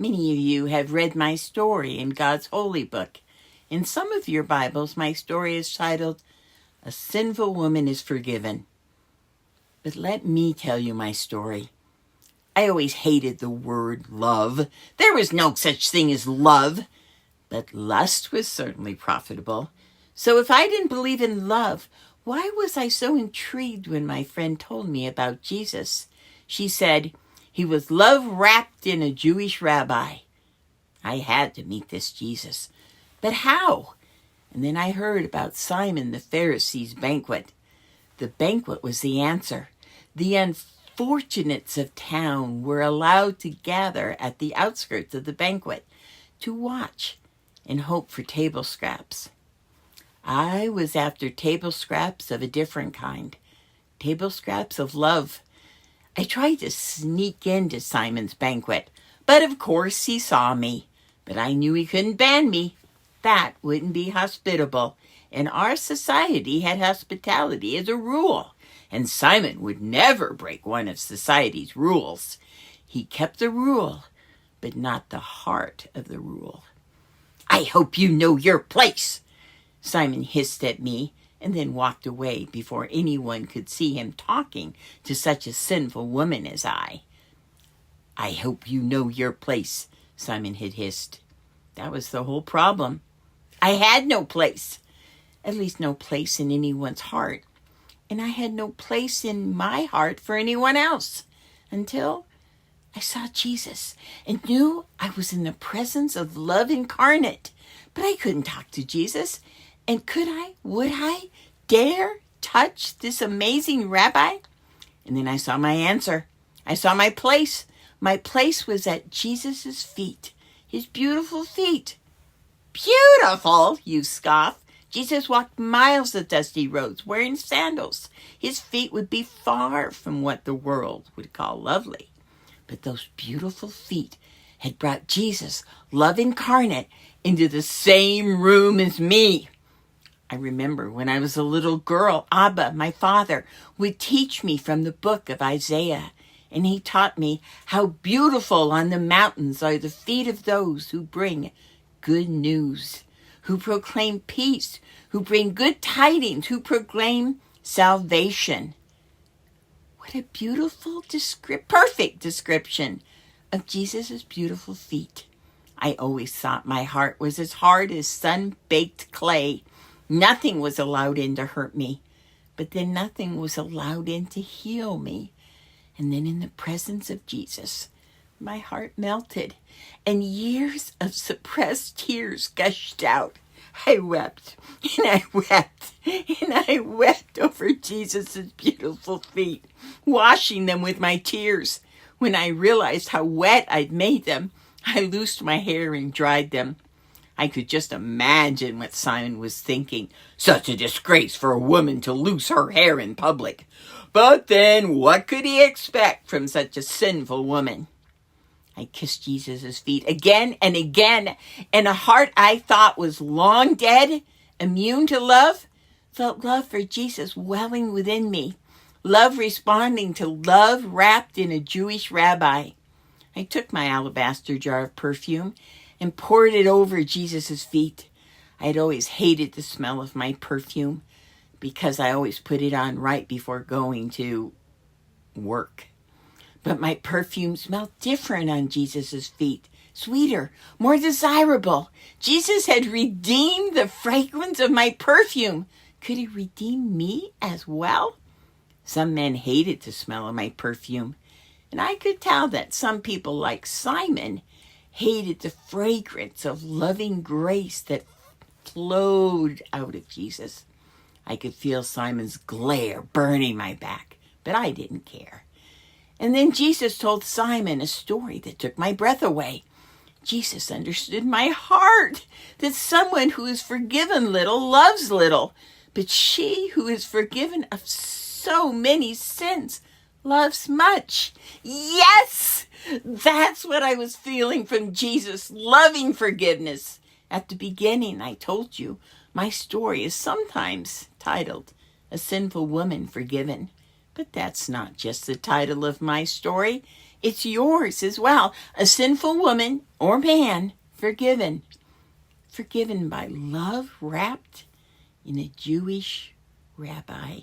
Many of you have read my story in God's holy book. In some of your Bibles, my story is titled, A Sinful Woman is Forgiven. But let me tell you my story. I always hated the word love. There was no such thing as love. But lust was certainly profitable. So if I didn't believe in love, why was I so intrigued when my friend told me about Jesus? She said, he was love wrapped in a Jewish rabbi. I had to meet this Jesus. But how? And then I heard about Simon the Pharisee's banquet. The banquet was the answer. The unfortunates of town were allowed to gather at the outskirts of the banquet to watch and hope for table scraps. I was after table scraps of a different kind. Table scraps of love. I tried to sneak into Simon's banquet, but of course he saw me. But I knew he couldn't ban me. That wouldn't be hospitable. And our society had hospitality as a rule. And Simon would never break one of society's rules. He kept the rule, but not the heart of the rule. I hope you know your place, Simon hissed at me, and then walked away before anyone could see him talking to such a sinful woman as I. I hope you know your place, Simon had hissed. That was the whole problem. I had no place, at least no place in anyone's heart, and I had no place in my heart for anyone else, until I saw Jesus and knew I was in the presence of love incarnate. But I couldn't talk to Jesus. And would I dare touch this amazing rabbi? And then I saw my answer. I saw my place. My place was at Jesus' feet, his beautiful feet. Beautiful, you scoff. Jesus walked miles of dusty roads wearing sandals. His feet would be far from what the world would call lovely. But those beautiful feet had brought Jesus, love incarnate, into the same room as me. I remember when I was a little girl, Abba, my father, would teach me from the book of Isaiah, and he taught me how beautiful on the mountains are the feet of those who bring good news, who proclaim peace, who bring good tidings, who proclaim salvation. What a beautiful, perfect description of Jesus' beautiful feet. I always thought my heart was as hard as sun-baked clay. Nothing was allowed in to hurt me, but then nothing was allowed in to heal me. And then in the presence of Jesus, my heart melted, and years of suppressed tears gushed out. I wept, and I wept, and I wept over Jesus' beautiful feet, washing them with my tears. When I realized how wet I'd made them, I loosed my hair and dried them. I could just imagine what Simon was thinking. Such a disgrace for a woman to loose her hair in public. But then what could he expect from such a sinful woman? I kissed Jesus' feet again and again, and a heart I thought was long dead, immune to love, felt love for Jesus welling within me, love responding to love wrapped in a Jewish rabbi. I took my alabaster jar of perfume and poured it over Jesus' feet. I had always hated the smell of my perfume because I always put it on right before going to work. But my perfume smelled different on Jesus' feet, sweeter, more desirable. Jesus had redeemed the fragrance of my perfume. Could he redeem me as well? Some men hated the smell of my perfume, and I could tell that some people like Simon hated the fragrance of loving grace that flowed out of Jesus. I could feel Simon's glare burning my back, but I didn't care. And then Jesus told Simon a story that took my breath away. Jesus understood my heart, that someone who is forgiven little loves little, but she who is forgiven of so many sins loves much. Yes, that's what I was feeling from Jesus, loving forgiveness. At the beginning, I told you, my story is sometimes titled, A Sinful Woman Forgiven. But that's not just the title of my story. It's yours as well. A sinful woman or man forgiven. Forgiven by love wrapped in a Jewish rabbi.